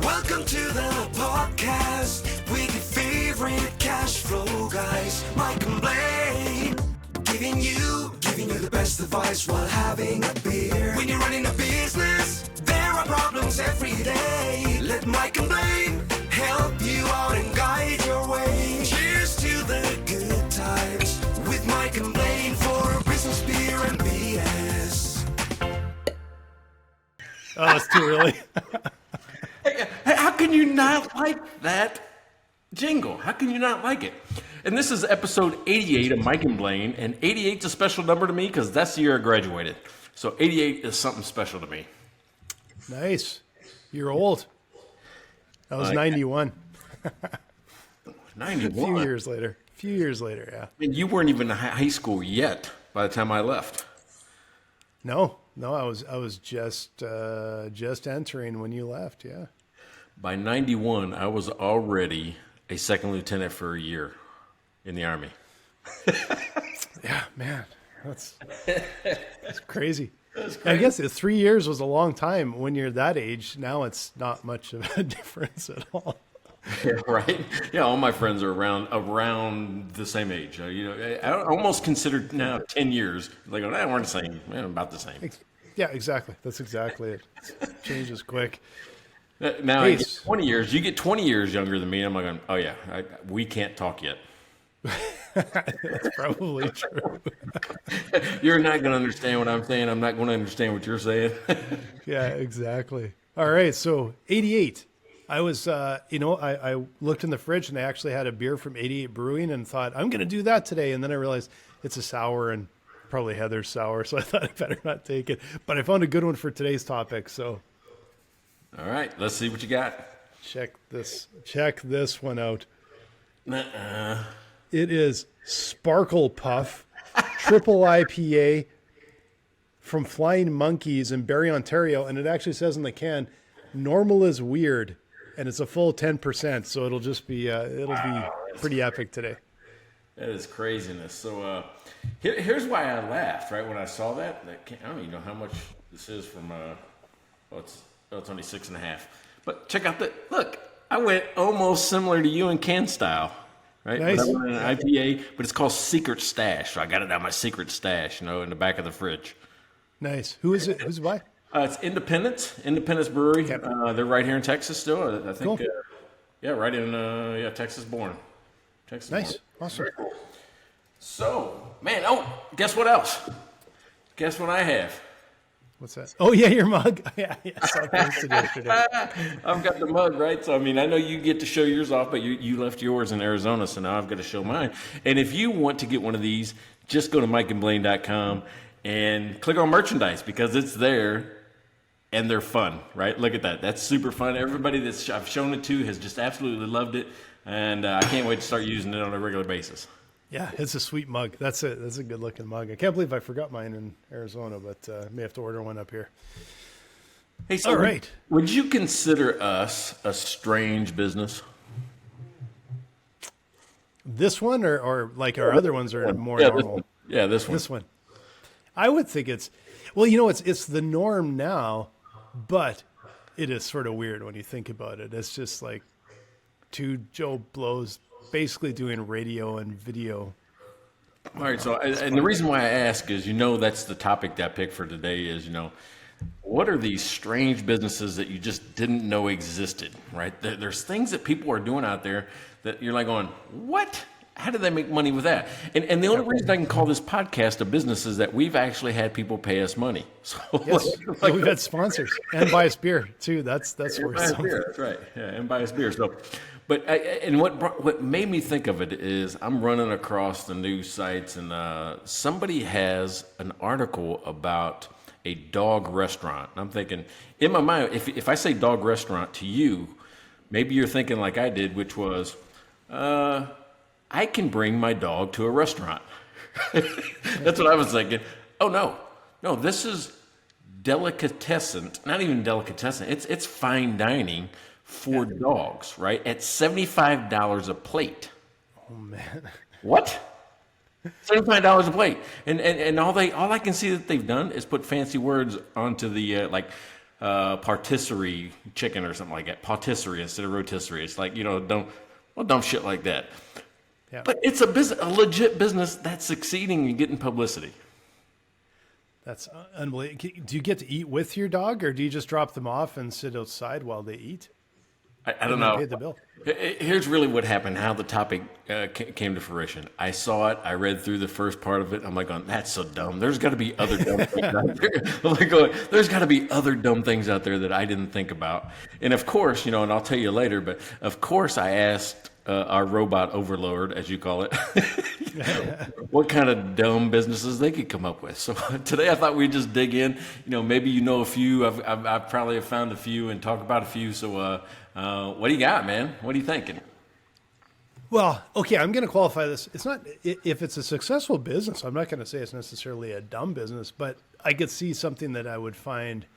Welcome to the podcast with your favorite cash flow guys, Mike and Blaine. Giving you the best advice while having a beer. When you're running a business, there are problems every day. Let Mike and Blaine help you out and guide your way. Cheers to the good times with Mike and Blaine for business, beer, and BS. Oh, that's too early. Hey, how can you not like that jingle? How can you not like it? And this is episode 88 of Mike and Blaine, and 88 is a special number to me because that's the year I graduated. So 88 is something special to me. Nice. You're old. That was 91. 91? A few years later, yeah. I mean, you weren't even in high school yet by the time I left. No, I was just entering when you left, yeah. By 91, I was already a second lieutenant for a year in the Army. Yeah, man, that's crazy. I guess 3 years was a long time when you're that age. Now it's not much of a difference at all. Yeah, right? Yeah, all my friends are around the same age. I almost consider now 10 years. Like, we're the same. About the same. Yeah, exactly. That's exactly it. It changes quick. Now, I get 20 years. You get 20 years younger than me. I'm like, oh, yeah, we can't talk yet. That's probably true. You're not going to understand what I'm saying. I'm not going to understand what you're saying. Yeah, exactly. All right, so 88. I was, I looked in the fridge and I actually had a beer from 88 Brewing and thought, I'm going to do that today. And then I realized it's a sour and probably Heather's sour, so I thought I better not take it. But I found a good one for today's topic, so. All right, let's see what you got. Check this one out. Nuh-uh. It is Sparklepuff, triple IPA from Flying Monkeys in Barrie, Ontario. And it actually says in the can, normal is weird. And it's a full 10%. So it'll just be, pretty epic today. That is craziness. So here's why I laughed, right, when I saw that. I don't even know how much this is from, it's only 6.5. But check out look, I went almost similar to you in can style. Right? Nice. But I went an IPA, but it's called Secret Stash. So I got it out of my secret stash, in the back of the fridge. Nice. Who is it? Who's it by? It's Independence Brewery. Yep. They're right here in Texas still. I think. Cool. Right in Texas born. Nice. Born. Awesome. Very cool. So, man, guess what else? Guess what I have? What's that? Oh, yeah, your mug. Yeah, I saw it posted yesterday. I've got the mug, right? So, I mean, I know you get to show yours off, but you left yours in Arizona, so now I've got to show mine. And if you want to get one of these, just go to mikeandblaine.com and click on merchandise because it's there and they're fun, right? Look at that. That's super fun. Everybody that I've shown it to has just absolutely loved it, and I can't wait to start using it on a regular basis. Yeah, it's a sweet mug. That's a good looking mug. I can't believe I forgot mine in Arizona, but may have to order one up here. Hey, so all right. Would you consider us a strange business? This one or like our other ones are more normal? This one. This one. I would think it's the norm now, but it is sort of weird when you think about it. It's just like two Joe Blows basically doing radio and video. All right. So, and the reason why I ask is, that's the topic that I picked for today is, what are these strange businesses that you just didn't know existed, right? There's things that people are doing out there that you're like going, what? How do they make money with that? And the only reason I can call this podcast a business is that we've actually had people pay us money. So yes, we've had sponsors and buy us beer too. That's worth something. That's right. Yeah, and buy us beer. So, but what made me think of it is I'm running across the news sites and somebody has an article about a dog restaurant. And I'm thinking in my mind, if I say dog restaurant to you, maybe you're thinking like I did, which was, I can bring my dog to a restaurant. That's what I was thinking. Oh, no, this is delicatessen, not even delicatessen. It's fine dining for dogs, right? At $75 a plate. Oh, man. What? $75 a plate. And all I can see that they've done is put fancy words onto the, like patisserie chicken or something like that. Patisserie instead of rotisserie. It's like, dumb shit like that. Yeah. But it's a legit business that's succeeding and getting publicity. That's unbelievable. Do you get to eat with your dog, or do you just drop them off and sit outside while they eat? I don't know. Pay the bill. Here's really what happened, how the topic came to fruition. I saw it. I read through the first part of it. I'm like, that's so dumb. There's got to be other dumb things out there. I'm like, there's got to be other dumb things out there that I didn't think about. And of course, and I'll tell you later, but of course I asked our robot overlord, as you call it, what kind of dumb businesses they could come up with. So today I thought we'd just dig in. Maybe a few. I've probably have found a few and talk about a few. So what do you got, man? What are you thinking? Well, okay, I'm going to qualify this. It's not, if it's a successful business, I'm not going to say it's necessarily a dumb business, but I could see something that I would find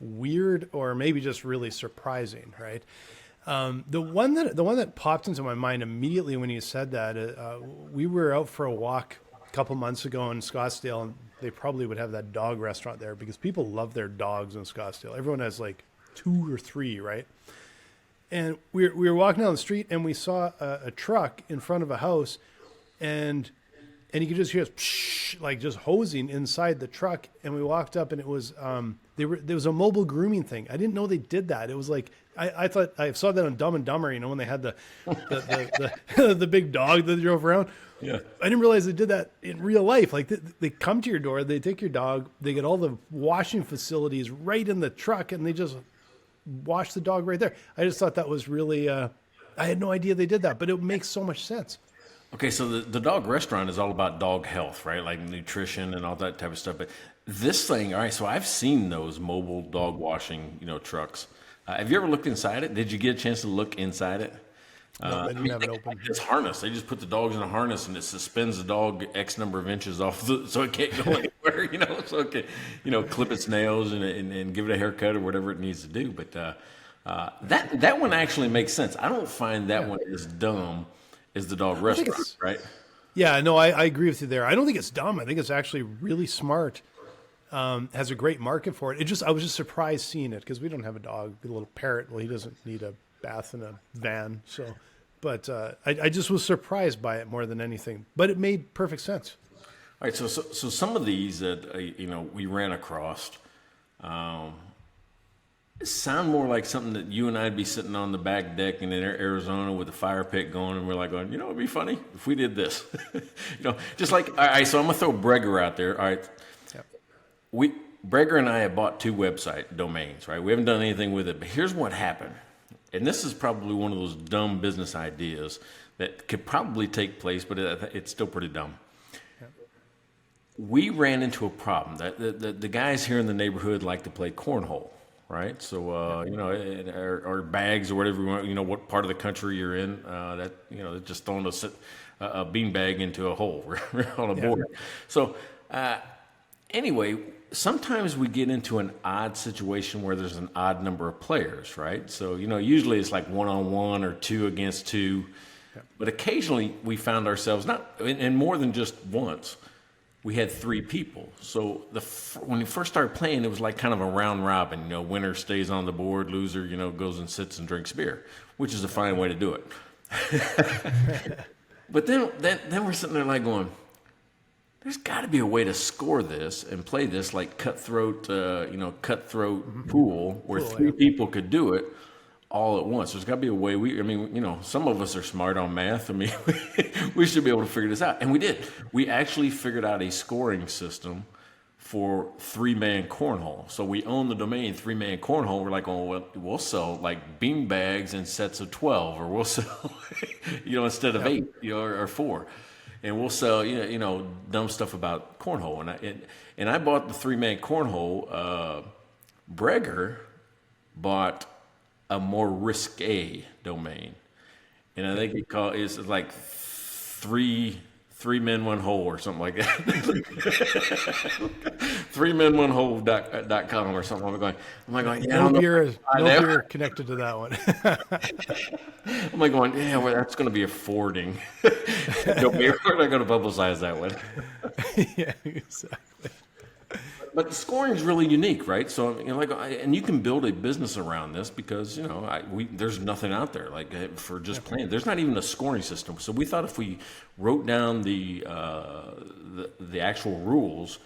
weird or maybe just really surprising, right? The one that popped into my mind immediately when you said that, we were out for a walk a couple months ago in Scottsdale, and they probably would have that dog restaurant there because people love their dogs in Scottsdale. Everyone has like 2 or 3, right? And we were walking down the street, and we saw a truck in front of a house, and you could just hear us psh, like just hosing inside the truck. And we walked up, and it was there was a mobile grooming thing. I didn't know they did that. It was like I thought I saw that on Dumb and Dumber, when they had the the big dog that they drove around. Yeah, I didn't realize they did that in real life. Like they come to your door, they take your dog, they get all the washing facilities right in the truck, and they just wash the dog right there. I just thought that was really, I had no idea they did that, but it makes so much sense. Okay, so the dog restaurant is all about dog health, right? Like nutrition and all that type of stuff. But this thing, all right, so I've seen those mobile dog washing, trucks. Have you ever looked inside it? Did you get a chance to look inside it? No, I didn't have it open. It's harness. They just put the dogs in a harness and it suspends the dog X number of inches off, so it can't go anywhere. So it can, clip its nails and give it a haircut or whatever it needs to do. But that one actually makes sense. I don't find that one as dumb as the dog restaurant, right? Yeah, no, I agree with you there. I don't think it's dumb. I think it's actually really smart. Has a great market for it. I was just surprised seeing it because we don't have a dog, a little parrot. Well, he doesn't need a bath in a van, so. But I just was surprised by it more than anything. But it made perfect sense. All right, so some of these that we ran across sound more like something that you and I'd be sitting on the back deck in Arizona with a fire pit going, and we're like going, it'd be funny if we did this. Just like, all right, so I'm gonna throw Breger out there. All right, yep. Breger and I have bought 2 website domains, right? We haven't done anything with it, but here's what happened. And this is probably one of those dumb business ideas that could probably take place, but it's still pretty dumb. Yep. We ran into a problem that the guys here in the neighborhood like to play cornhole, right? So, or bags or whatever you want, what part of the country you're in, they're just throwing a bean bag into a hole on a board. So, anyway, sometimes we get into an odd situation where there's an odd number of players, right? So, usually it's like 1-on-1 or 2 against 2. Yep. But occasionally we found ourselves, and more than just once, we had 3 people. So when we first started playing, it was like kind of a round robin. Winner stays on the board, loser, goes and sits and drinks beer, which is a fine way to do it. But then we're sitting there like going, there's got to be a way to score this and play this like cutthroat pool where 3 people could do it all at once. There's got to be a way. Some of us are smart on math. We should be able to figure this out. And we did. We actually figured out a scoring system for 3-man cornhole. So we own the domain 3-man cornhole. We're like, we'll sell like bean bags in sets of 12, or we'll sell, instead of 8, or 4. And we'll sell, dumb stuff about cornhole. And I bought the 3-man cornhole. Breger bought a more risque domain, and I think it's like three men, 1 hole or something like that. 3men1hole.com or something. I'm going. Yeah, no beer connected to that one. I'm like going, well, that's going to be a forwarding. We're not going to publicize that one. Yeah, exactly. but the scoring is really unique, right? So and you can build a business around this because there's nothing out there like for just playing. There's not even a scoring system. So we thought if we wrote down the actual rules,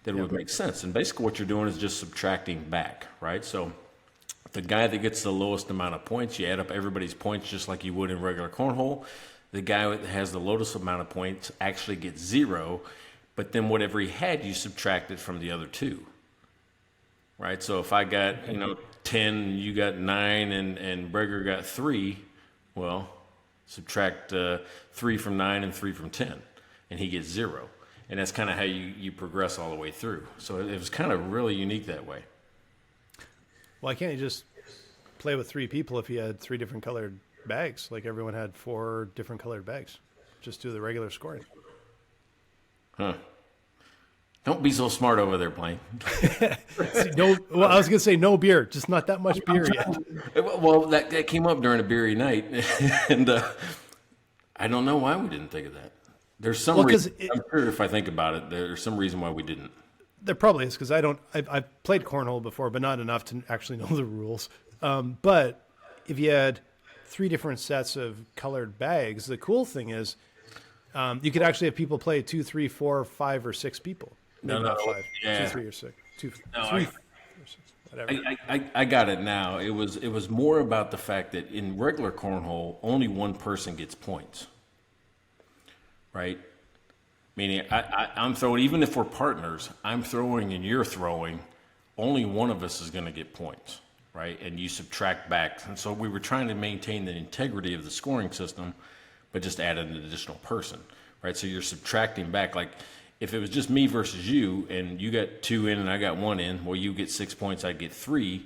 that it would make sense. And basically, what you're doing is just subtracting back, right? So the guy that gets the lowest amount of points, you add up everybody's points just like you would in regular cornhole. The guy that has the lowest amount of points actually gets 0. But then whatever he had, you subtract it from the other 2, right? So if I got 10, you got 9, and Breger got 3, well, subtract 3 from 9 and 3 from 10, and he gets 0. And that's kind of how you progress all the way through. So it was kind of really unique that way. Why can't you just play with 3 people if you had 3 different colored bags? Like everyone had 4 different colored bags. Just do the regular scoring. Huh. Don't be so smart over there, Blaine. I was going to say no beer, just not that much beer yet. Well, that came up during a beery night, and I don't know why we didn't think of that. There's some reason. I'm sure if I think about it, there's some reason why we didn't. There probably is because I've played cornhole before, but not enough to actually know the rules. But if you had 3 different sets of colored bags, the cool thing is you could actually have people play 2, 3, 4, 5, or 6 people. Maybe not 5. Yeah. 2, 3, or 6. 2, No, 3, 4, 6, whatever. I got it now. It was more about the fact that in regular cornhole, only one person gets points, right? Meaning I'm throwing, even if we're partners, I'm throwing and you're throwing, only one of us is going to get points, right? And you subtract back. And so we were trying to maintain the integrity of the scoring system, but just add an additional person, right? So you're subtracting back. Like if it was just me versus you and you got 2 in and I got 1 in, well, you get 6 points, I get 3,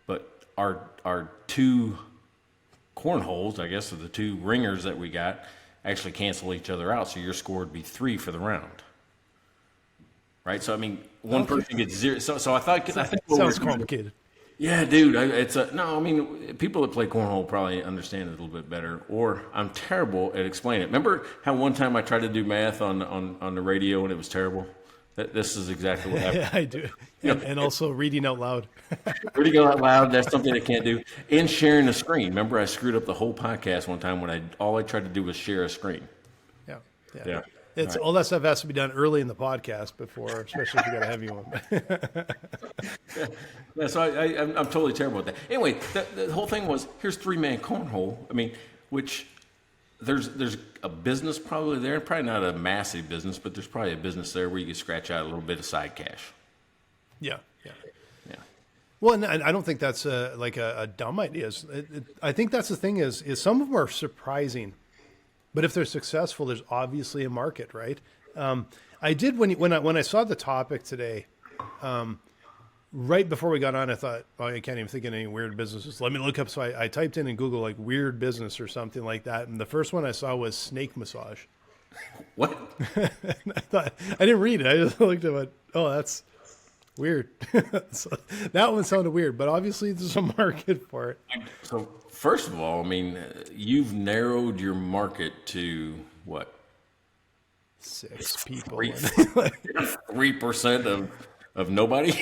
but our 2 cornholes, I guess, or the 2 ringers that we got actually cancel each other out. So your score would be 3 for the round. Right. So, I mean, one person gets 0. So I think sounds complicated. Yeah, dude. I mean, people that play cornhole probably understand it a little bit better, or I'm terrible at explaining it. Remember how one time I tried to do math on the radio and it was terrible? This is exactly what happened. Yeah, I do. And also reading out loud. Reading out loud, that's something I can't do. And sharing a screen. Remember I screwed up the whole podcast one time when all I tried to do was share a screen. Yeah. It's all that stuff has to be done early in the podcast before, especially if you got a heavy one. Yeah, so I'm totally terrible at that. Anyway, the whole thing was here's 3-man cornhole. I mean, which there's a business probably there, probably not a massive business, but there's probably a business there where you can scratch out a little bit of side cash. Yeah. Yeah. Well, and I don't think that's a dumb idea. I think that's the thing is some of them are surprising, but if they're successful, there's obviously a market, right? I did when I saw the topic today, right before we got on, I thought, oh, I can't even think of any weird businesses. Let me look up. So I typed in Google like weird business or something like that, and the first one I saw was snake massage. What? I thought I didn't read it. I just looked at it. Oh, that's weird. So that one sounded weird, but obviously there's a market for it. So first of all, I mean, you've narrowed your market to what? 6 people. 3% of nobody.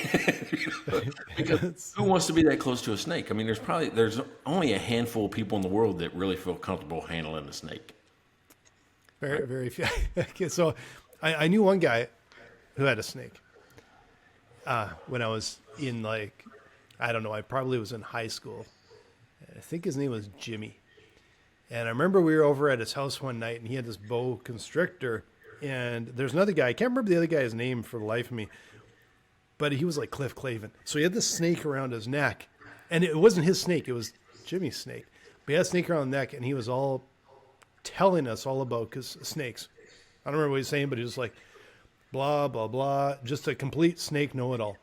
Because who wants to be that close to a snake? I mean, there's only a handful of people in the world that really feel comfortable handling a snake. Very, very few. Okay, so I knew one guy who had a snake. When I was in I probably was in high school. I think his name was Jimmy. And I remember we were over at his house one night and he had this boa constrictor. And there's another guy, I can't remember the other guy's name for the life of me, but he was like Cliff Clavin. So he had this snake around his neck. And it wasn't his snake, it was Jimmy's snake. But he had a snake around the neck and he was all telling us all about snakes. I don't remember what he was saying, but he was like, blah, blah, blah, just a complete snake know-it-all.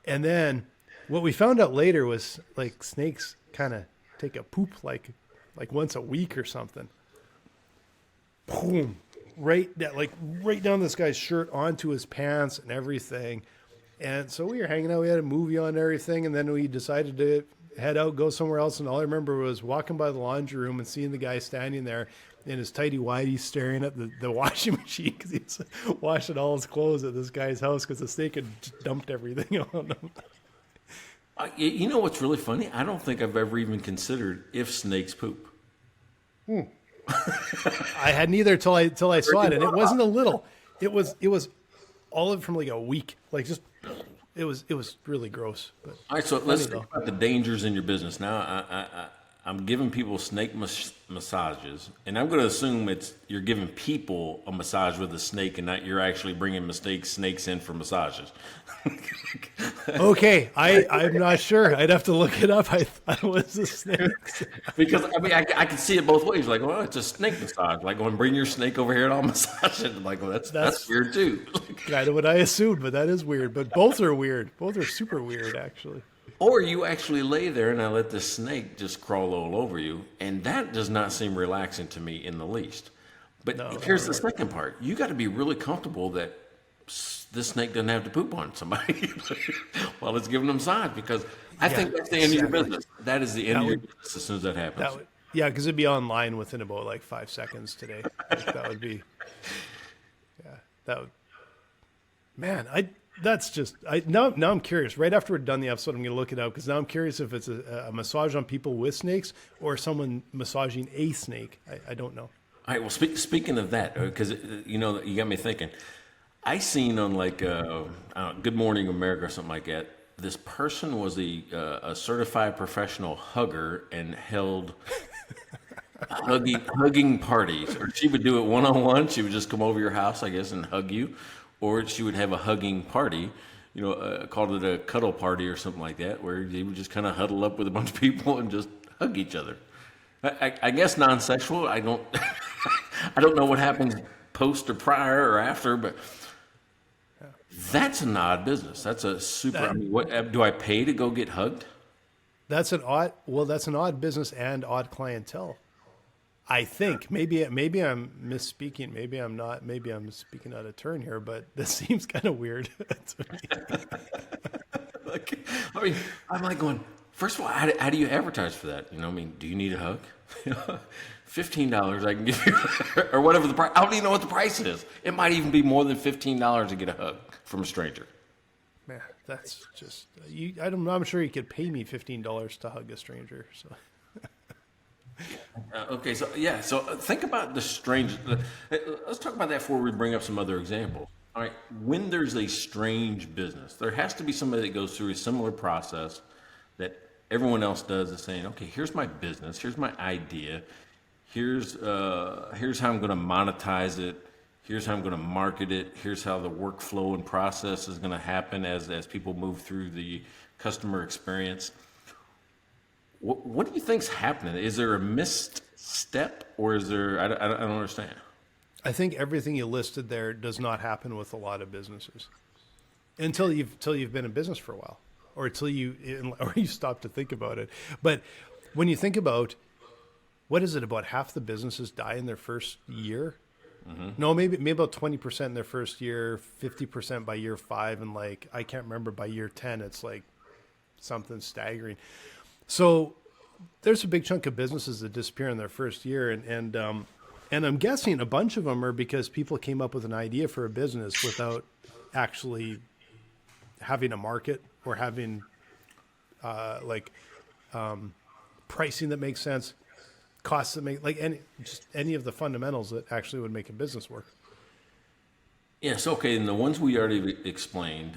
And then what we found out later was like snakes kind of take a poop like once a week or something. Boom. Right down this guy's shirt onto his pants and everything. And so we were hanging out, we had a movie on and everything, and then we decided to head out, go somewhere else. And all I remember was walking by the laundry room and seeing the guy standing there in his tighty whities staring at the washing machine because he's washing all his clothes at this guy's house because the snake had just dumped everything on him. You know what's really funny? I don't think I've ever even considered if snakes poop. I hadn't either till I saw it, and it wasn't a little. It was all of it from like a week, like just it was really gross. But all right, so let's think about the dangers in your business. Now, I'm giving people snake massages, and I'm going to assume you're giving people a massage with a snake, and not you're actually bringing snakes in for massages. Okay, I'm not sure. I'd have to look it up. I thought it was a snake. Because I mean, I can see it both ways. Like, well, it's a snake massage. Like, going bring your snake over here and I'll massage it. Like, well, that's weird too. Kind of what I assumed, but that is weird. But both are weird. Both are super weird, actually. Or you actually lay there and I let the snake just crawl all over you, and that does not seem relaxing to me in the least. But here's the second part: you got to be really comfortable that this snake doesn't have to poop on somebody while it's giving them massage, because I think that's the end of your business. That is the end of your business as soon as that happens. Yeah, because it'd be online within about like 5 seconds today. Like, that would be, that would, man, now I'm curious. Right after we're done the episode, I'm going to look it up because now I'm curious if it's a massage on people with snakes or someone massaging a snake. I don't know. All right, well, speaking of that, because, you got me thinking. I seen on like Good Morning America or something like that, this person was a certified professional hugger and held hugging parties. Or she would do it one-on-one. She would just come over your house, I guess, and hug you. Or she would have a hugging party, called it a cuddle party or something like that, where they would just kind of huddle up with a bunch of people and just hug each other. I guess non-sexual. I don't I don't know what happens post or prior or after, but that's an odd business. That's a super. What do I pay to go get hugged? That's an odd business and odd clientele. I think maybe I'm misspeaking. Maybe I'm not. Maybe I'm speaking out of turn here. But this seems kind of weird to me. I'm like going. First of all, how do you advertise for that? Do you need a hug? $15 I can give you, or whatever the price. I don't even know what the price is. It might even be more than $15 to get a hug from a stranger. Man, that's just I'm sure you could pay me $15 to hug a stranger. So. Okay, so think about the strange. Let's talk about that before we bring up some other examples. All right, when there's a strange business, there has to be somebody that goes through a similar process that everyone else does, is saying, okay, here's my business, here's my idea, here's how I'm going to monetize it, here's how I'm going to market it, here's how the workflow and process is going to happen as people move through the customer experience. What do you think's happening? Is there a missed step, or is there? I don't understand. I think everything you listed there does not happen with a lot of businesses until you've been in business for a while, or until you stop to think about it. But when you think about, what is it, about half the businesses die in their first year? Mm-hmm. No, maybe about 20% in their first year, 50% by year 5, and like I can't remember by year 10. It's like something staggering. So there's a big chunk of businesses that disappear in their first year, and I'm guessing a bunch of them are because people came up with an idea for a business without actually having a market or having pricing that makes sense, costs that make any of the fundamentals that actually would make a business work. Yes, okay, and the ones we already explained,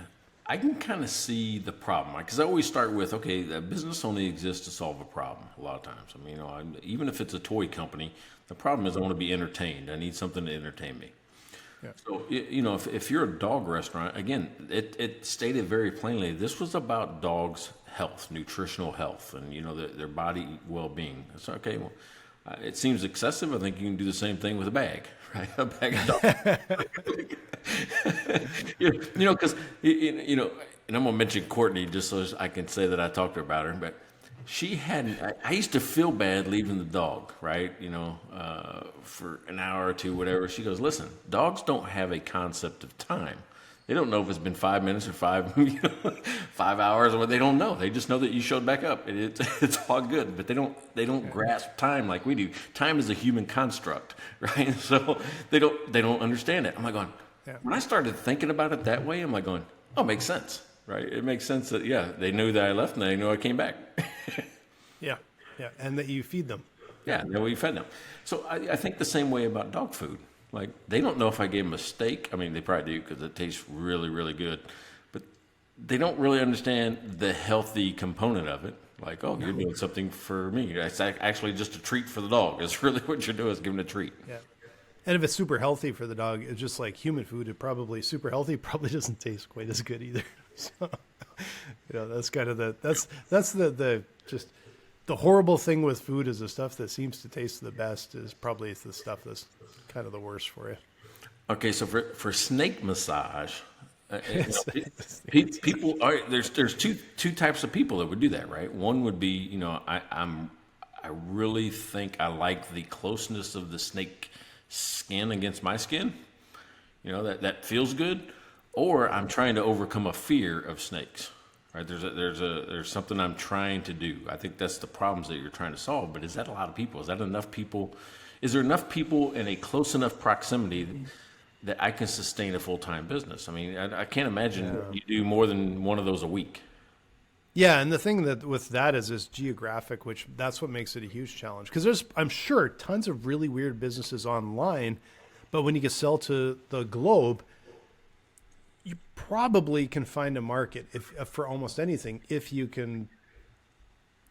I can kind of see the problem, because I always start with, okay, a business only exists to solve a problem a lot of times. I mean, even if it's a toy company, the problem is I want to be entertained. I need something to entertain me. Yeah. So, if you're a dog restaurant, again, it stated very plainly, this was about dogs' health, nutritional health, and, their body well-being. It's okay, well, it seems excessive. I think you can do the same thing with a bag, right? A bag of dog. Because, and I'm going to mention Courtney just so I can say that I talked to her about her, but I used to feel bad leaving the dog, right? For an hour or two, whatever. She goes, listen, dogs don't have a concept of time. They don't know if it's been 5 minutes or 5 hours, or they don't know. They just know that you showed back up. It's all good, but they don't grasp time like we do. Time is a human construct, right? So they don't understand it. I'm like going, when I started thinking about it that way, I'm like going, oh, it makes sense, right? It makes sense that they knew that I left and they knew I came back. Yeah, and that you feed them. Yeah, the way you fed them. So I think the same way about dog food. Like, they don't know if I gave them a steak. I mean, they probably do because it tastes really, really good. But they don't really understand the healthy component of it. Like, oh, you're doing something for me. It's actually just a treat for the dog. It's really what you're doing is giving a treat. Yeah. And if it's super healthy for the dog, it's just like human food. It probably super healthy probably doesn't taste quite as good either. So, that's kind of that's the just the horrible thing with food is the stuff that seems to taste the best is probably the stuff that's kind of the worst for you. Okay, so for snake massage, people are there's two types of people that would do that, right? One would be, I really think I like the closeness of the snake skin against my skin. That feels good, or I'm trying to overcome a fear of snakes. Right, there's something I'm trying to do. I think that's the problems that you're trying to solve. But is that a lot of people? Is that enough people? Is there enough people in a close enough proximity that I can sustain a full-time business? I mean, I can't imagine you do more than one of those a week. Yeah, and the thing that with that is geographic, which that's what makes it a huge challenge. Because there's, I'm sure, tons of really weird businesses online, but when you can sell to the globe, you probably can find a market for almost anything if you can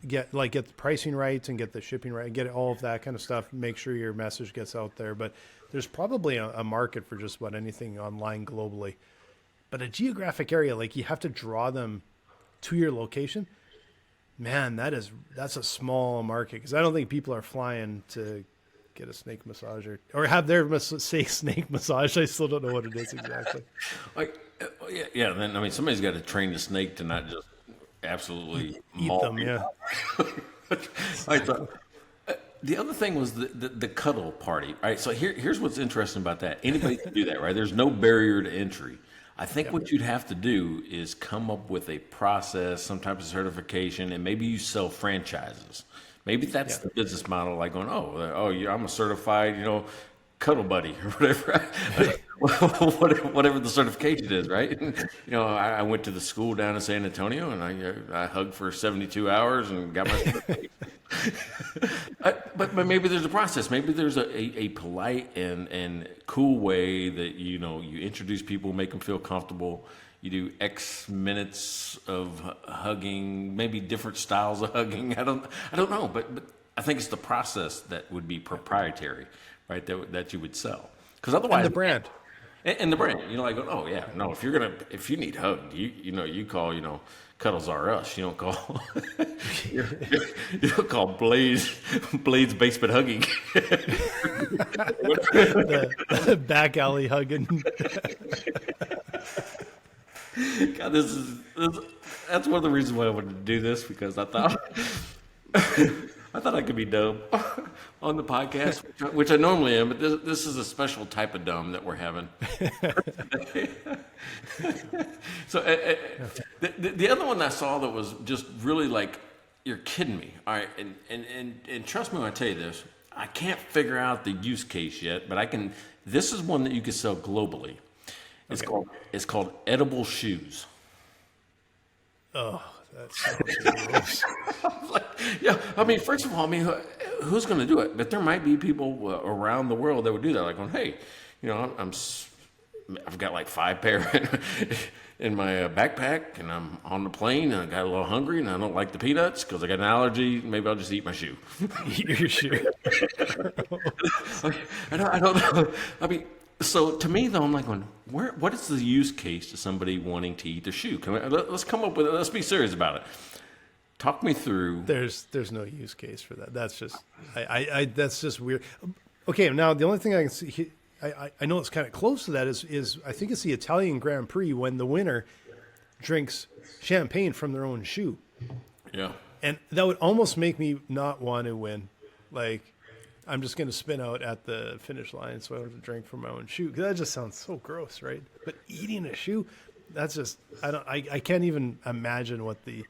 get the pricing right and get the shipping right, get all of that kind of stuff. Make sure your message gets out there. But there's probably a market for just about anything online globally. But a geographic area, like you have to draw them to your location. Man, that's a small market because I don't think people are flying to get a snake massage or have their snake massage. I still don't know what it is exactly. Yeah. Then I mean, somebody's got to train the snake to not just absolutely eat them. Yeah. The other thing was the cuddle party. All right. So here's what's interesting about that. Anybody can do that, right? There's no barrier to entry. I think what you'd have to do is come up with a process, some type of certification, and maybe you sell franchises. Maybe that's the business model, like going, I'm a certified, cuddle buddy or whatever, whatever the certification is, right? I went to the school down in San Antonio and I hugged for 72 hours and got my certification. But maybe there's a process. Maybe there's a polite and cool way that you introduce people, make them feel comfortable. You do X minutes of hugging, maybe different styles of hugging. I don't know, but I think it's the process that would be proprietary, right? That you would sell, because otherwise and the brand. And the brand, if you need hugged, you call, Cuddles R Us. You don't call, you don't call Blade's Basement Hugging. the back alley hugging. God, that's one of the reasons why I wanted to do this, because I thought I could be dumb on the podcast, which I normally am, but this is a special type of dumb that we're having. So the other one I saw that was just really like, you're kidding me. All right, and trust me when I tell you this, I can't figure out the use case yet, but this is one that you can sell globally. It's called edible shoes. Oh, that's so gross. I mean, first of all, who's going to do it? But there might be people around the world that would do that. Like, going, hey, I've got like 5 pair in my backpack, and I'm on the plane, and I got a little hungry, and I don't like the peanuts because I got an allergy. Maybe I'll just eat my shoe. Eat your shoe. I don't know. I mean. So to me, though, I'm like, what is the use case to somebody wanting to eat their shoe? Let's come up with it. Let's be serious about it. Talk me through. There's no use case for that. That's just that's just weird. Okay, now the only thing I can see, I know it's kind of close to that is I think it's the Italian Grand Prix when the winner drinks champagne from their own shoe. Yeah, and that would almost make me not want to win. Like, I'm just going to spin out at the finish line so I don't have to drink from my own shoe. 'Cause that just sounds so gross, right? But eating a shoe, that's just, I can't even imagine what the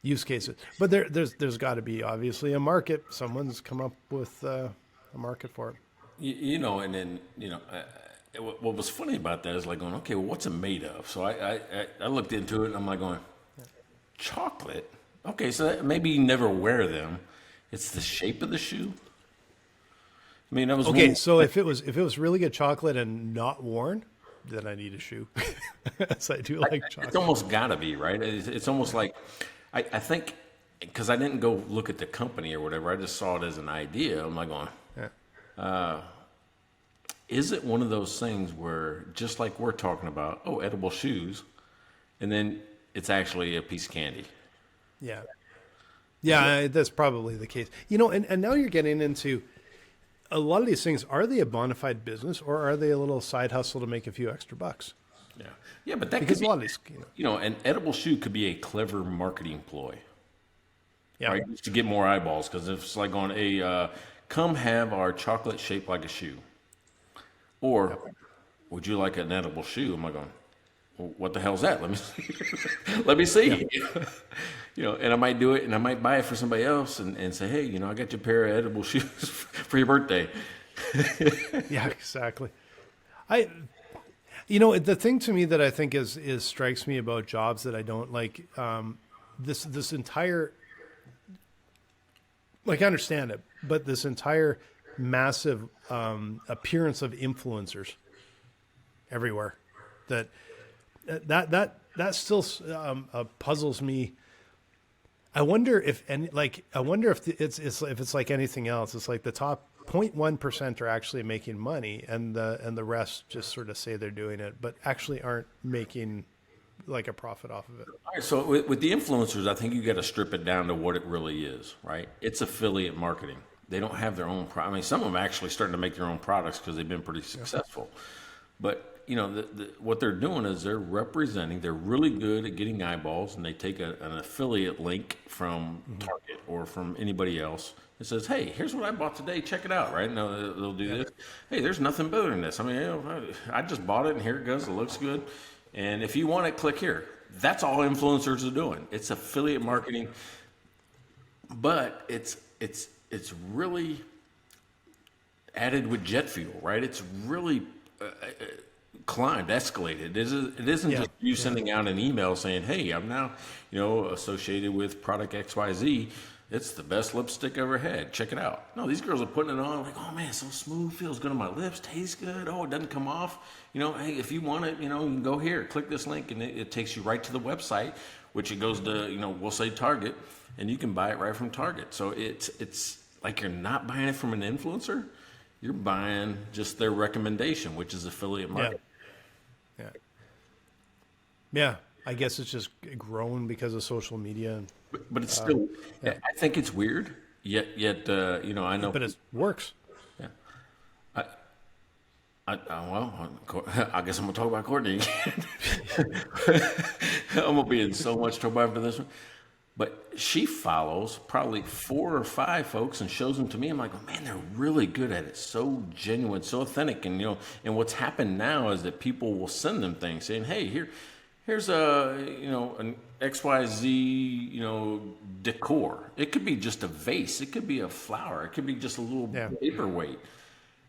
use case is. But there's got to be obviously a market. Someone's come up with a market for it. And then, what was funny about that is like going, okay, well, what's it made of? So I looked into it and I'm like going, chocolate? Okay, so maybe you never wear them. It's the shape of the shoe. I mean, that was okay. So if it was really good chocolate and not worn, then I need a shoe. So I do like chocolate. It's almost got to be, right? It's almost like, I think, because I didn't go look at the company or whatever. I just saw it as an idea. I'm like going, is it one of those things where, just like we're talking about, edible shoes, and then it's actually a piece of candy? Yeah. Yeah, that's probably the case. And now you're getting into a lot of these things. Are they a bona fide business, or are they a little side hustle to make a few extra bucks? Yeah. Yeah, but that Because could be, a lot of these, an edible shoe could be a clever marketing ploy. yeah. Right? Just to get more eyeballs, because it's like on come have our chocolate shaped like a shoe. Or, would you like an edible shoe? I'm like going, well, what the hell's that? Let me see. Let me see. Yeah. And I might do it, and I might buy it for somebody else and say, hey, I got you a pair of edible shoes for your birthday. Yeah, exactly. The thing to me that I think is strikes me about jobs that I don't like, this entire, like, I understand it, but this entire massive appearance of influencers everywhere, that still puzzles me. I wonder if it's like anything else. It's like the top 0.1% are actually making money, and the rest just sort of say they're doing it, but actually aren't making like a profit off of it. All right, so with the influencers, I think you got to strip it down to what it really is, right? It's affiliate marketing. They don't have their own I mean, some of them are actually starting to make their own products because they've been pretty successful. But what they're doing is they're really good at getting eyeballs, and they take an affiliate link from Target or from anybody else. It says, hey, here's what I bought today. Check it out, right? Now they'll do this. Hey, there's nothing better than this. I mean, I just bought it, and here it goes. It looks good. And if you want it, click here. That's all influencers are doing. It's affiliate marketing, but it's really added with jet fuel, right? It's really escalated. It isn't just you sending out an email saying, hey, I'm now, associated with product XYZ. It's the best lipstick ever had. Check it out. No, these girls are putting it on like, oh man, it's so smooth, feels good on my lips, tastes good. Oh, it doesn't come off. Hey, if you want it, you can go here, click this link, and it takes you right to the website, which it goes to, we'll say Target, and you can buy it right from Target. So it's like you're not buying it from an influencer. You're buying just their recommendation, which is affiliate marketing. Yeah. I guess it's just grown because of social media. But it's still, I think it's weird. Yet, I know. But it works. Yeah. I guess I'm gonna talk about Courtney again. I'm gonna be in so much trouble after this one. But she follows probably 4 or 5 folks and shows them to me. I'm like, oh man, they're really good at it. So genuine, so authentic. And and what's happened now is that people will send them things saying, hey, here's an XYZ, decor. It could be just a vase. It could be a flower. It could be just a little paperweight.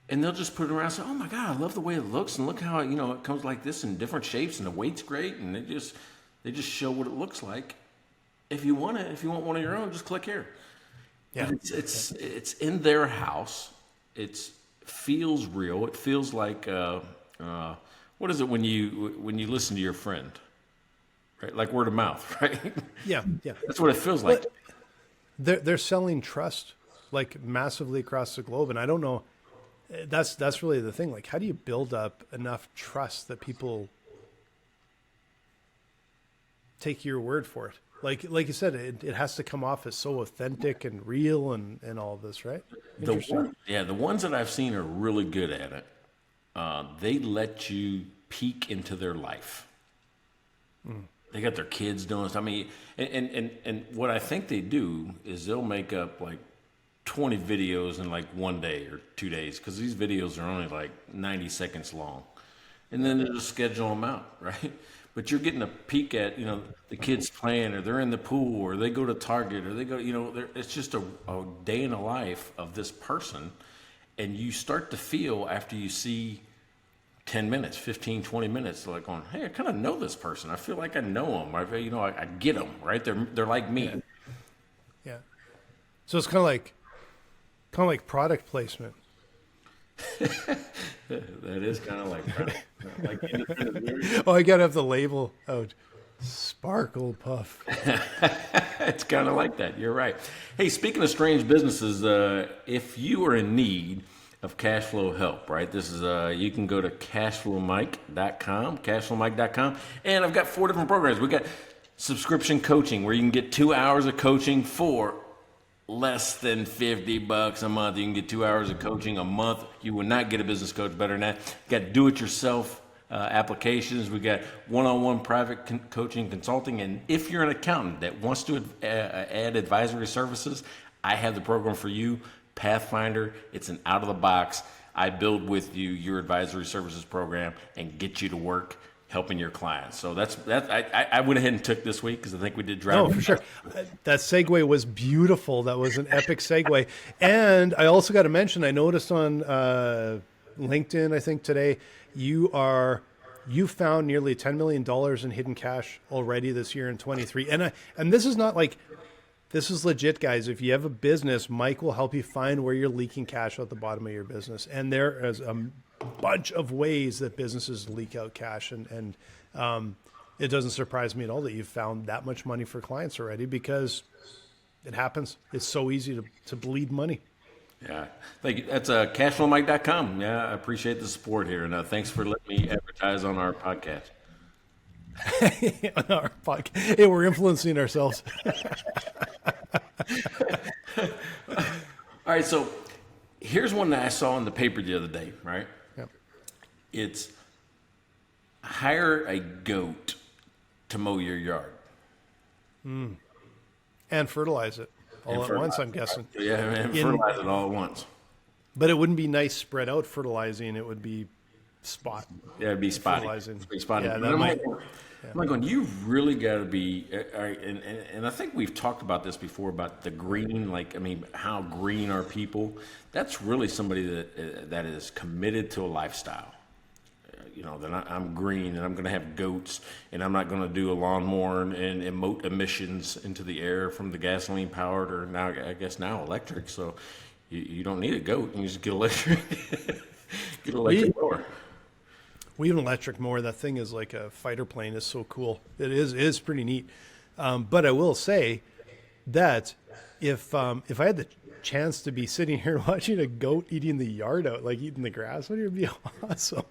And they'll just put it around and say, oh my God, I love the way it looks. And look how, it comes like this in different shapes, and the weight's great. And they just show what it looks like. If you want one of your own, just click here. Yeah. It's in their house. It feels real. It feels like, what is it when you listen to your friend? Right, like word of mouth, right? Yeah. That's what it feels like. They're selling trust like massively across the globe, and I don't know. That's really the thing. Like, how do you build up enough trust that people take your word for it? Like you said, it has to come off as so authentic and real and all of this, right? The ones that I've seen are really good at it. They let you peek into their life. They got their kids doing stuff. I mean, and what I think they do is they'll make up like 20 videos in like 1 day or 2 days, because these videos are only like 90 seconds long. And then they just schedule them out, right? But you're getting a peek at, the kids playing, or they're in the pool, or they go to Target, or they go, it's just a day in the life of this person. And you start to feel, after you see 10 minutes, 15, 20 minutes, like going, hey, I kind of know this person. I feel like I know them. I get them, right? They're like me. Yeah. So it's kind of like product placement. That is kind of like independent beer. Oh, I gotta have the label out. Sparklepuff. It's kind of like that. You're right. Hey, speaking of strange businesses, if you are in need of cash flow help, right? This is you can go to cashflowmike.com, and I've got 4 different programs. We got subscription coaching, where you can get 2 hours of coaching for less than $50 a month. You can get 2 hours of coaching a month. You will not get a business coach better than that. You got do-it-yourself applications. We got one-on-one private coaching, consulting, and if you're an accountant that wants to add advisory services, I have the program for you, Pathfinder. It's an out-of-the-box. I build with you your advisory services program and get you to work helping your clients. So that's I went ahead and took this week because I think we did drive. Oh, for sure. That segue was beautiful. That was an epic segue. And I also got to mention, I noticed on LinkedIn, I think today, you found nearly $10 million in hidden cash already this year in 23. And this is not like, this is legit, guys. If you have a business, Mike will help you find where you're leaking cash out the bottom of your business. And there is a bunch of ways that businesses leak out cash. And it doesn't surprise me at all that you've found that much money for clients already, because it happens. It's so easy to bleed money. Yeah, thank you. That's cashflowmike.com. Yeah, I appreciate the support here. And thanks for letting me advertise on our podcast. On our podcast. Hey, we're influencing ourselves. All right, so here's one that I saw in the paper the other day, right? Yep. It's hire a goat to mow your yard. And fertilize it all at once, I'm guessing. Yeah, and fertilize it all at once. But it wouldn't be nice spread out fertilizing. It would be spot. Yeah, it'd be spotty. Fertilizing. It'd be spotty. Yeah, I'm like going, you really got to be, and I think we've talked about this before about the green, how green are people? That's really somebody that is committed to a lifestyle. That I'm green and I'm going to have goats and I'm not going to do a lawnmower and emote emissions into the air from the gasoline powered, or now I guess now electric. So you don't need a goat. You just get electric. Get an electric mower. We have an electric mower. That thing is like a fighter plane. It's so cool. It is pretty neat. But I will say that if I had the chance to be sitting here watching a goat eating the yard out, like eating the grass, wouldn't it be awesome?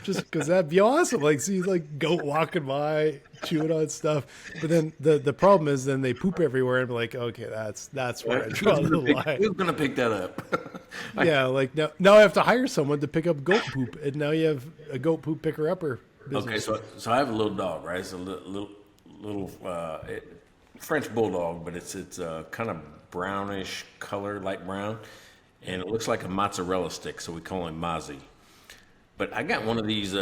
Just because that'd be awesome. See goat walking by, chewing on stuff. But then the problem is then they poop everywhere and be like, okay, that's where I draw the line. Who's gonna pick that up? Yeah, now I have to hire someone to pick up goat poop, and now you have a goat poop picker upper business. Okay, so I have a little dog, right? It's a little French bulldog, but it's kind of brownish color, light brown, and it looks like a mozzarella stick, so we call him Mozzie. But I got one of these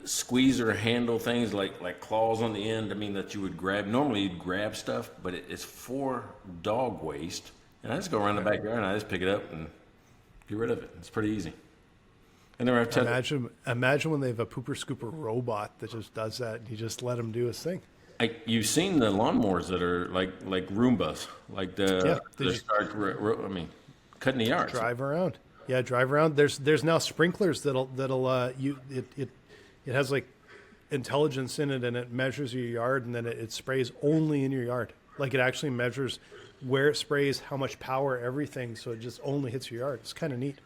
squeezer handle things, like claws on the end. That you would grab. Normally you'd grab stuff, but it's for dog waste. And I just go around the backyard and I just pick it up and get rid of it. It's pretty easy. And then imagine when they have a pooper scooper robot that just does that, and you just let him do his thing. You've seen the lawnmowers that are like Roombas, cutting the yard. Drive around. Yeah, drive around. There's now sprinklers that'll it has like intelligence in it, and it measures your yard, and then it sprays only in your yard. Like it actually measures where it sprays, how much power, everything. So it just only hits your yard. It's kind of neat.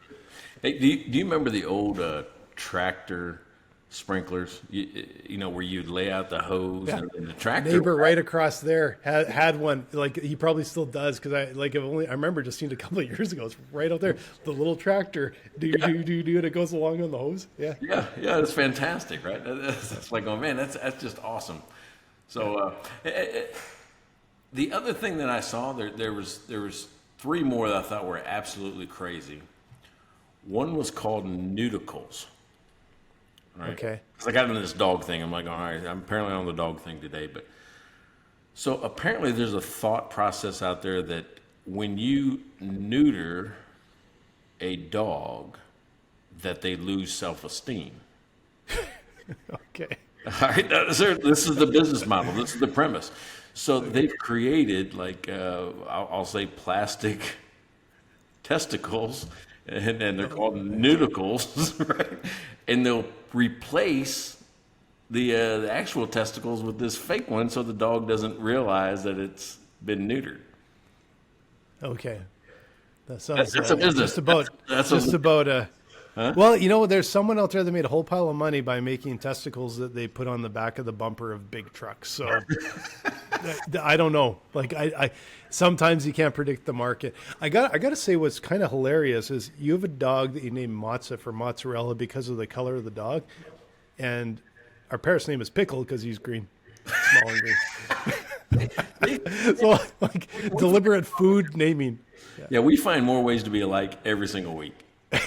Hey, do you remember the old tractor sprinklers? Where you'd lay out the hose and the tractor. Neighbor right across there had one. Like he probably still does, because I remember just seeing it a couple of years ago. It's right out there. The little tractor, do, and it goes along on the hose. Yeah. Yeah, it's fantastic, right? That's like, oh man, that's just awesome. So the other thing that I saw there was three more that I thought were absolutely crazy. One was called Nudicles. Right? Okay. Because I got into this dog thing. I'm like, all right, I'm apparently on the dog thing today. But so apparently there's a thought process out there that when you neuter a dog, that they lose self-esteem. Okay. All right, this is the business model. This is the premise. So they've created I'll say plastic testicles, and they're called nudicles, right? And they'll replace the actual testicles with this fake one, so the dog doesn't realize that it's been neutered. Okay. That sounds That's a business. just about. Well, you know, there's someone out there that made a whole pile of money by making testicles that they put on the back of the bumper of big trucks. So I don't know. Like I sometimes you can't predict the market. I got to say what's kind of hilarious is you have a dog that you named Mozza for mozzarella because of the color of the dog, and our parrot's name is Pickle because he's green, small and green. So like deliberate food naming. Yeah, we find more ways to be alike every single week.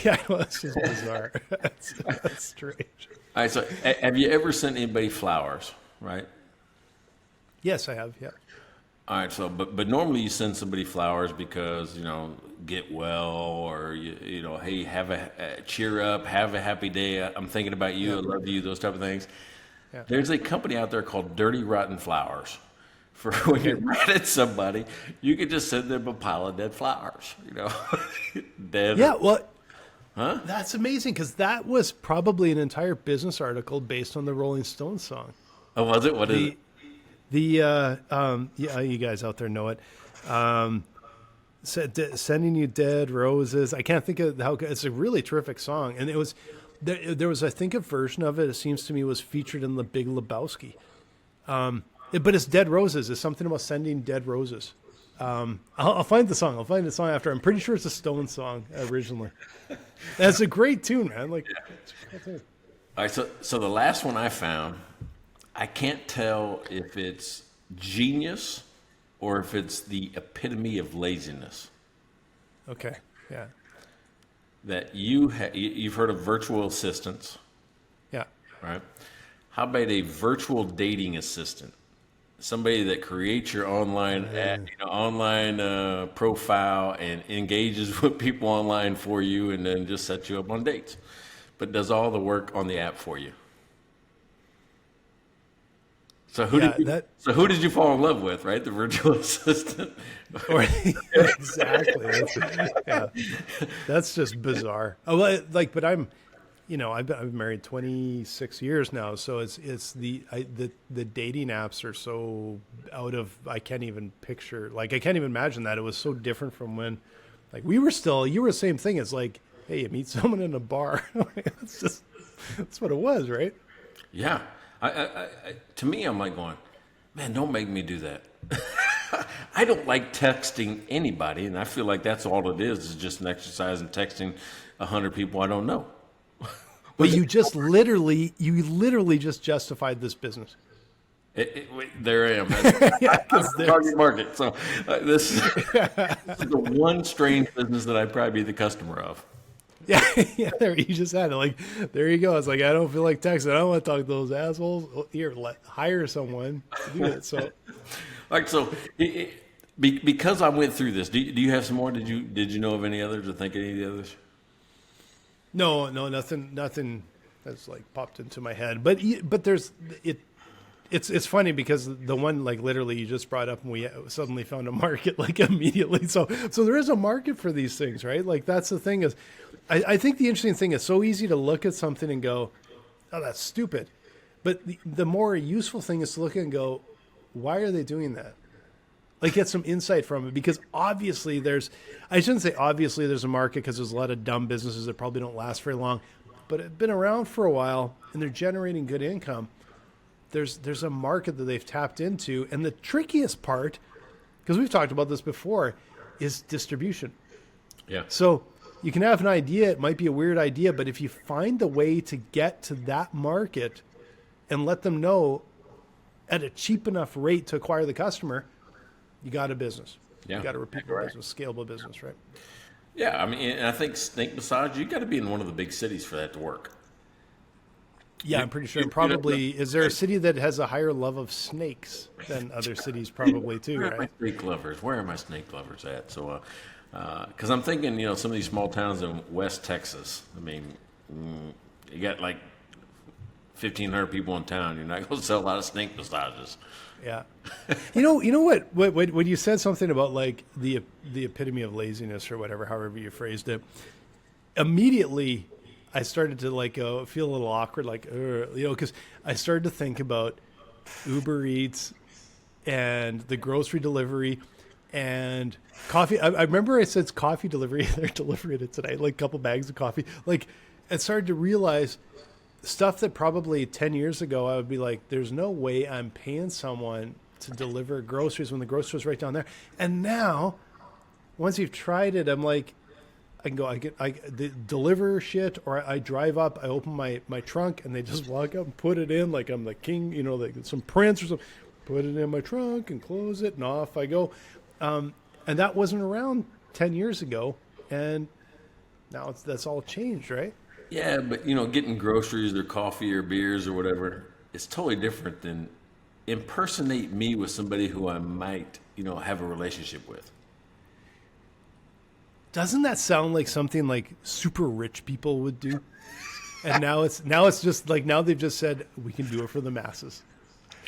Yeah, well, it's just bizarre. That's strange. All right, so have you ever sent anybody flowers, right? Yes, I have. Yeah. All right, so but normally you send somebody flowers because get well, or hey, have a cheer up, have a happy day. I'm thinking about you. I love you. Those type of things. Yeah. There's a company out there called Dirty Rotten Flowers. For when you're mad at somebody, you could just send them a pile of dead flowers. Dead. Yeah. Well. Huh? That's amazing because that was probably an entire business article based on the Rolling Stones song. Oh, was it? What is it? Yeah, you guys out there know it. Sending you dead roses. I can't think of how it's a really terrific song, and it was there was I think a version of it. It seems to me was featured in The Big Lebowski. But it's dead roses. It's something about sending dead roses. I'll find the song. I'll find the song after. I'm pretty sure it's a Stone song originally. That's a great tune, man. Like, it's a great tune. All right, so the last one I found, I can't tell if it's genius or if it's the epitome of laziness. Okay, yeah. That you've heard of virtual assistants, Yeah. right? How about a virtual dating assistant? Somebody that creates your online profile and engages with people online for you, and then just sets you up on dates, but does all the work on the app for you. So who did you fall in love with? Right, the virtual assistant. Exactly. That's just bizarre. Oh, well, but I'm. I've been married 26 years now, so it's the dating apps are so out of, I can't even picture, I can't even imagine that. It was so different from when, you were the same thing. It's like, hey, you meet someone in a bar. That's what it was, right? Yeah. To me, I'm like going, man, don't make me do that. I don't like texting anybody, and I feel like that's all it is just an exercise in texting 100 people I don't know. But you literally just justified this business. There I am. I'm the target market. So this is the one strange business that I'd probably be the customer of. Yeah, there you just had it. There you go. It's like, I don't feel like texting. I don't want to talk to those assholes. Here, hire someone to do it. So, because I went through this, do you have some more? Did you know of any others, or think any of the others? No, nothing that's popped into my head. But there's it. It's funny because the one literally you just brought up, and we suddenly found a market immediately. So there is a market for these things, right? That's the thing is, I think the interesting thing is so easy to look at something and go, oh, that's stupid. But the more useful thing is to look at and go, why are they doing that? Get some insight from it, because obviously I shouldn't say obviously there's a market, because there's a lot of dumb businesses that probably don't last very long, but have been around for a while and they're generating good income. There's a market that they've tapped into. And the trickiest part, because we've talked about this before, is distribution. Yeah. So you can have an idea, it might be a weird idea, but if you find the way to get to that market and let them know at a cheap enough rate to acquire the customer, you got a business. Yeah, You got a repeatable correct. business, scalable business, right? Yeah, I mean, and I think snake massage, you got to be in one of the big cities for that to work. Yeah, I'm pretty sure. And You know, probably, is there a city that has a higher love of snakes than other cities? Probably too, where are my right? snake lovers? Where are my snake lovers at? So, because I'm thinking, some of these small towns in West Texas. I mean, you got like 1,500 people in town. You're not going to sell a lot of snake massages. Yeah. You know what? When you said something about like the epitome of laziness or whatever, however you phrased it, immediately I started to like feel a little awkward, like because I started to think about Uber Eats and the grocery delivery and coffee. I remember I said coffee delivery. They're delivering it today, like a couple bags of coffee. Like, I started to realize stuff that probably 10 years ago I would be like, there's no way I'm paying someone to deliver groceries when the grocery store's right down there. And now, once you've tried it, I'm like, I can go, I deliver shit, or I drive up, I open my trunk, and they just walk up and put it in like I'm the king, like some prince or something. Put it in my trunk and close it, and off I go. And that wasn't around 10 years ago, and now that's all changed, right? Yeah, but getting groceries or coffee or beers or whatever, it's totally different than impersonate me with somebody who I might, have a relationship with. Doesn't that sound like something like super rich people would do? And now it's just like, now they've just said we can do it for the masses.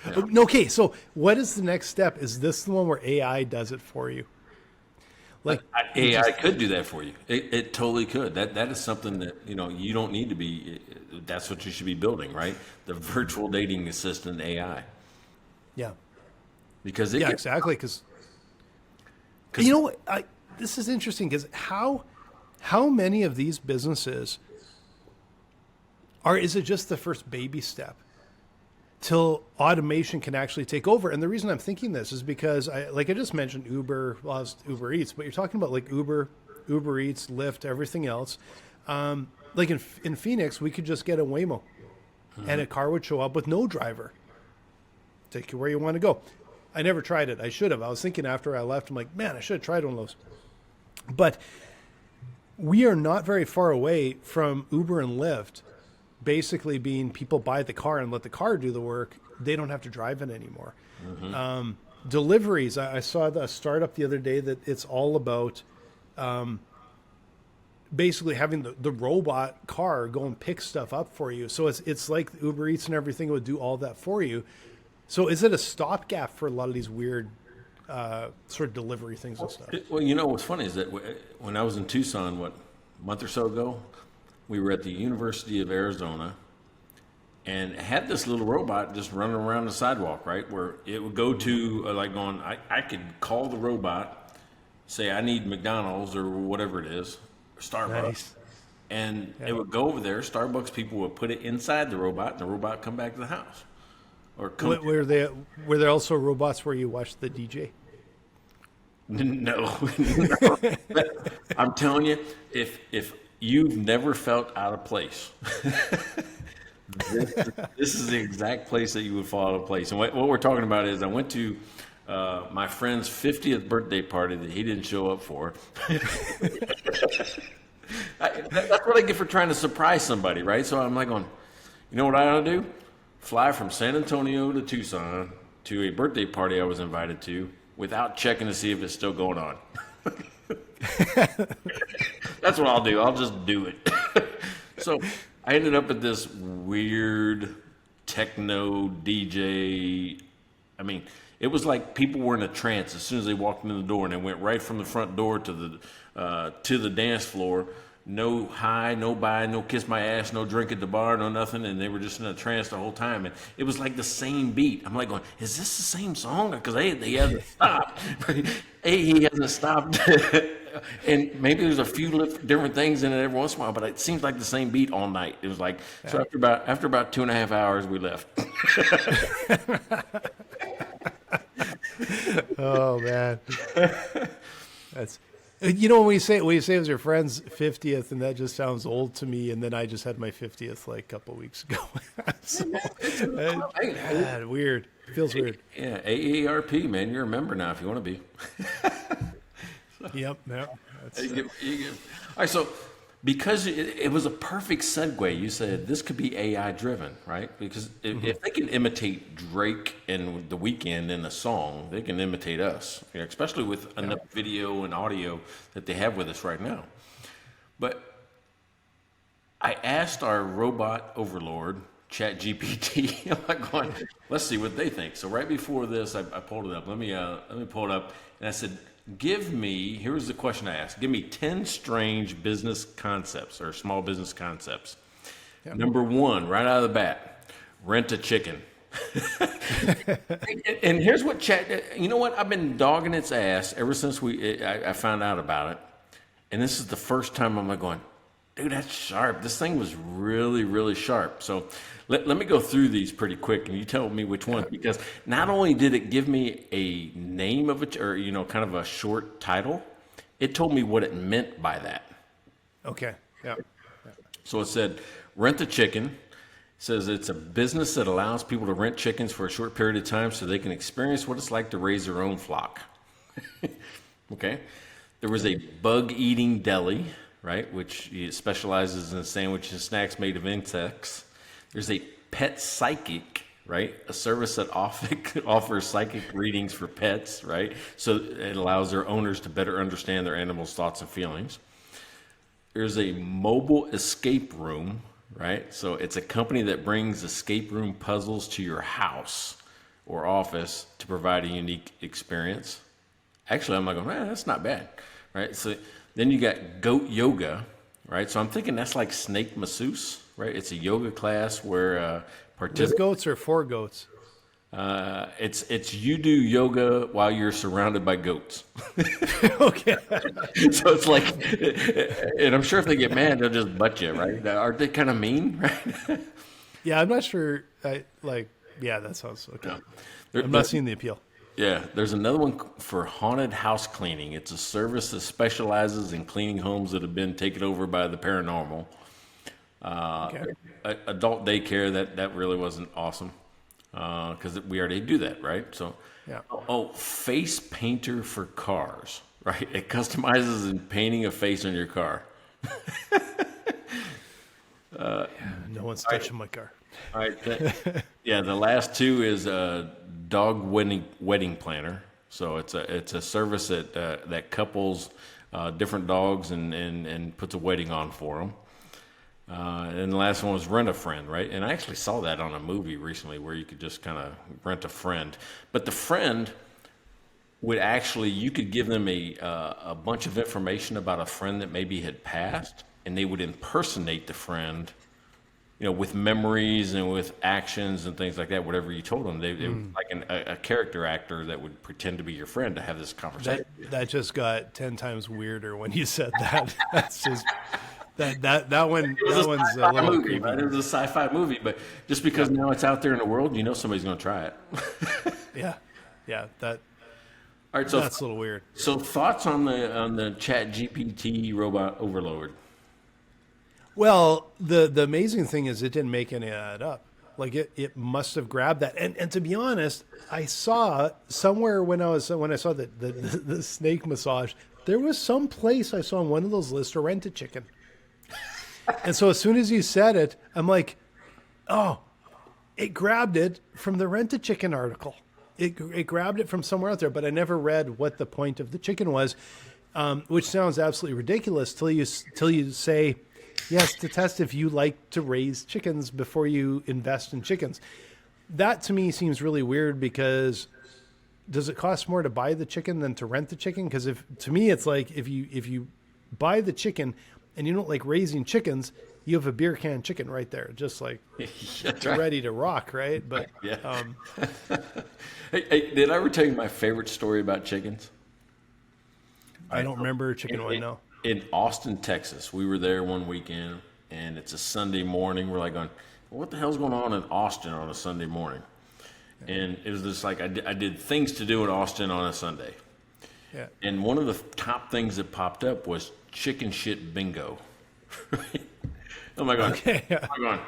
Yeah. Okay, so what is the next step? Is this the one where AI does it for you? Like AI could do that for you. It totally could. That is something that you don't need to be. That's what you should be building, right? The virtual dating assistant AI. Yeah. Because exactly. Because this is interesting, because how many of these businesses is it just the first baby step till automation can actually take over? And the reason I'm thinking this is because I just mentioned Uber, it's Uber Eats, but you're talking about like Uber Eats, Lyft, everything else. Like in Phoenix, we could just get a Waymo, and a car would show up with no driver, take you where you want to go. I never tried it. I should have. I was thinking after I left, I'm like, man, I should have tried one of those. But we are not very far away from Uber and Lyft basically being people buy the car and let the car do the work. They don't have to drive it anymore. Mm-hmm. Deliveries. I saw a startup the other day that it's all about basically having the robot car go and pick stuff up for you. So it's like Uber Eats and everything would do all that for you. So is it a stopgap for a lot of these weird sort of delivery things and stuff? Well, what's funny is that when I was in Tucson, a month or so ago, we were at the University of Arizona and had this little robot just running around the sidewalk, right? Where it would go to I could call the robot, say I need McDonald's or whatever it is, or Starbucks. Nice. And it would go over there. Starbucks people would put it inside the robot, and the robot come back to the house. Or were there also robots where you watched the DJ? No. I'm telling you, if you've never felt out of place, this is the exact place that you would fall out of place. And what we're talking about is I went to my friend's 50th birthday party that he didn't show up for. That's what I get for trying to surprise somebody, right? So I'm like going, you know what I ought to do? Fly from San Antonio to Tucson to a birthday party I was invited to without checking to see if it's still going on. That's what I'll do. I'll just do it. So I ended up at this weird techno DJ. I mean, it was like people were in a trance as soon as they walked in the door, and they went right from the front door to the dance floor. No hi, no bye, no kiss my ass, no drink at the bar, no nothing, and they were just in a trance the whole time. And it was like the same beat. I'm like going, is this the same song? Because he hasn't stopped. He hasn't stopped. And maybe there's a few different things in it every once in a while, but it seems like the same beat all night. It was like, so after about 2.5 hours, we left. Oh man, You know, when you say it was your friend's 50th, and that just sounds old to me. And then I just had my 50th like a couple of weeks ago. So, weird. Feels weird. Yeah, AARP, man. You're a member now if you want to be. Yep. All right, so because it was a perfect segue, you said this could be AI driven, right? Because if they can imitate Drake and The Weeknd in a song, they can imitate us, especially with enough video and audio that they have with us right now. But I asked our robot overlord, ChatGPT, I'm like going, let's see what they think. So right before this, I pulled it up. Let me pull it up, and I said, here's the question I asked. Give me 10 strange business concepts or small business concepts. Yep. Number 1, right out of the bat, rent a chicken. And here's what you know what? I've been dogging its ass ever since I found out about it. And this is the first time I'm like going, dude, that's sharp. This thing was really, really sharp. So let me go through these pretty quick, and you tell me which one. Because not only did it give me a name of it, or kind of a short title, it told me what it meant by that. Okay. Yeah. So it said, rent a chicken. It says it's a business that allows people to rent chickens for a short period of time so they can experience what it's like to raise their own flock. Okay. There was a bug-eating deli, right, which specializes in sandwiches and snacks made of insects. There's a pet psychic, right, a service that offers psychic readings for pets, right, so it allows their owners to better understand their animals' thoughts and feelings. There's a mobile escape room, right, so it's a company that brings escape room puzzles to your house or office to provide a unique experience. Actually, I'm like, that's not bad, right? So then you got goat yoga, right? So I'm thinking that's like snake masseuse, right? It's a yoga class where With goats or for goats? It's you do yoga while you're surrounded by goats. Okay. So it's like, and I'm sure if they get mad, they'll just butt you, right? Aren't they kind of mean, right? Yeah, I'm not sure. That sounds okay. No. I'm not seeing the appeal. Yeah, there's another one for haunted house cleaning. It's a service that specializes in cleaning homes that have been taken over by the paranormal. Adult daycare, that really wasn't awesome because we already do that, right? So, yeah. Oh, face painter for cars, right? It customizes and painting a face on your car. No one's touching my car. All right. The last two is a dog wedding planner. So it's a service that couples different dogs and puts a wedding on for them. And the last one was rent a friend, right? And I actually saw that on a movie recently where you could just kind of rent a friend. But the friend would actually, you could give them a bunch of information about a friend that maybe had passed, and they would impersonate the friend, with memories and with actions and things like that, whatever you told them. They were like a character actor that would pretend to be your friend to have this conversation. That just got 10 times weirder when you said that. That's just that one's a little movie, right? It was a sci-fi movie, but just because now it's out there in the world, somebody's going to try it. Yeah. All right, so that's a little weird. So thoughts on the ChatGPT robot overlord? Well, the amazing thing is it didn't make any of that up. Like it must have grabbed that. And to be honest, I saw somewhere when I saw the snake massage, there was some place I saw on one of those lists to rent a chicken. And so as soon as you said it, I'm like, oh, it grabbed it from the Rent a Chicken article. It grabbed it from somewhere out there, but I never read what the point of the chicken was, which sounds absolutely ridiculous till you say, yes, to test if you like to raise chickens before you invest in chickens. That to me seems really weird because does it cost more to buy the chicken than to rent the chicken? Because to me it's like if you buy the chicken and you don't like raising chickens, you have a beer can chicken right there, just like ready to rock, right? But yeah. Hey, did I ever tell you my favorite story about chickens? I don't remember chicken one. No. In Austin, Texas, we were there one weekend, and it's a Sunday morning. We're like going, what the hell's going on in Austin on a Sunday morning? And it was just like I did things to do in Austin on a Sunday. Yeah. And one of the top things that popped up was chicken shit bingo. I'm like, Okay. I'm going,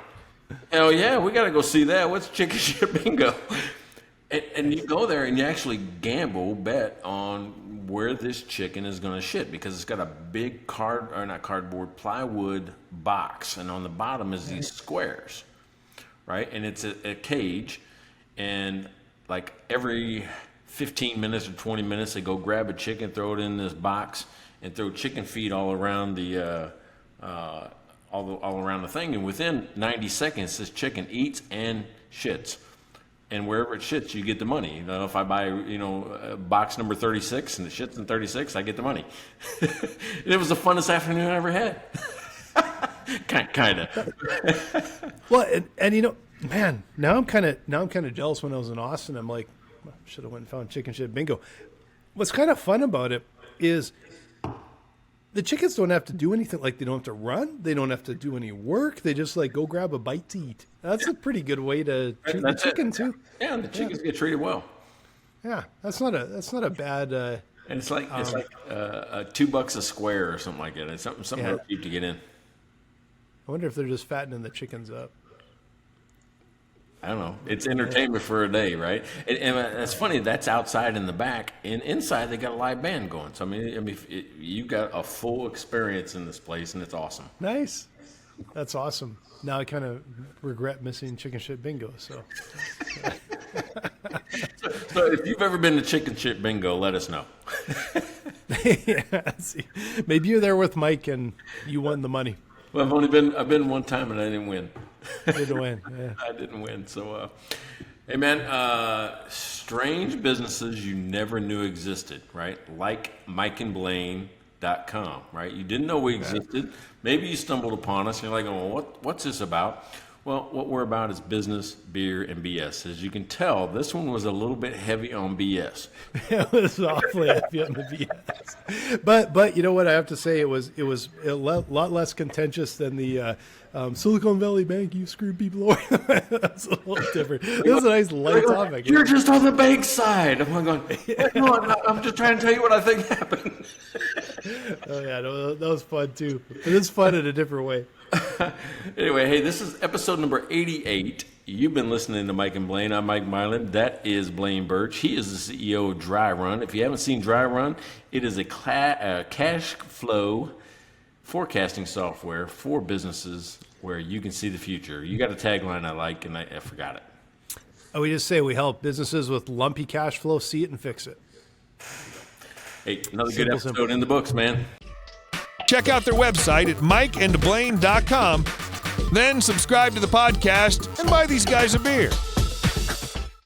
hell yeah, we got to go see that. What's chicken shit bingo? And you go there and you actually bet on where this chicken is going to shit, because it's got a big plywood box, and on the bottom is these squares, right? And it's a cage, and like every 15 minutes or 20 minutes, they go grab a chicken, throw it in this box, and throw chicken feed all around the all around the thing. And within 90 seconds, this chicken eats and shits. And wherever it shits, you get the money. You know, if I buy, box number 36 and it shits in 36, I get the money. It was the funnest afternoon I ever had. kind of. Well, and man, now I'm kind of jealous. When I was in Austin, I'm like, should have went and found chicken shit bingo. What's kind of fun about it is the chickens don't have to do anything. Like, they don't have to run. They don't have to do any work. They just like go grab a bite to eat. That's a pretty good way to treat the chicken too. Yeah, and the chickens get treated well. Yeah, that's not a bad. And it's like $2 a square or something like that. It's something real cheap to get in. I wonder if they're just fattening the chickens up. I don't know. It's entertainment for a day, right? And that's funny. That's outside in the back. And inside, they got a live band going. So, you got a full experience in this place, and it's awesome. Nice. That's awesome. Now I kind of regret missing chicken shit bingo. So if you've ever been to chicken shit bingo, let us know. Yeah, see. Maybe you're there with Mike and you won the money. Well, I've been one time and I didn't win. Didn't win. Yeah. I didn't win. So, hey man, strange businesses you never knew existed, right? Like MikeandBlaine.com, right? You didn't know we existed. Maybe you stumbled upon us and you're like, oh, what's this about? Well, what we're about is business, beer, and BS. As you can tell, this one was a little bit heavy on BS. It was awfully heavy on the BS. But you know what? I have to say it was a lot less contentious than the Silicon Valley Bank, you screwed people over. That's a little different. It was a nice light topic. You're just on the bank side. I'm going, no, I'm just trying to tell you what I think happened. Oh, yeah, no, that was fun, too. It is fun in a different way. Anyway, hey, this is episode number 88. You've been listening to Mike and Blaine. I'm Mike Mylan. That is Blaine Birch. He is the CEO of Dry Run. If you haven't seen Dry Run, it is a cash flow forecasting software for businesses where you can see the future. You got a tagline I like, and I forgot it. We just say we help businesses with lumpy cash flow see it and fix it. Hey, another good episode in the books, man. Check out their website at mikeandblaine.com. Then subscribe to the podcast and buy these guys a beer.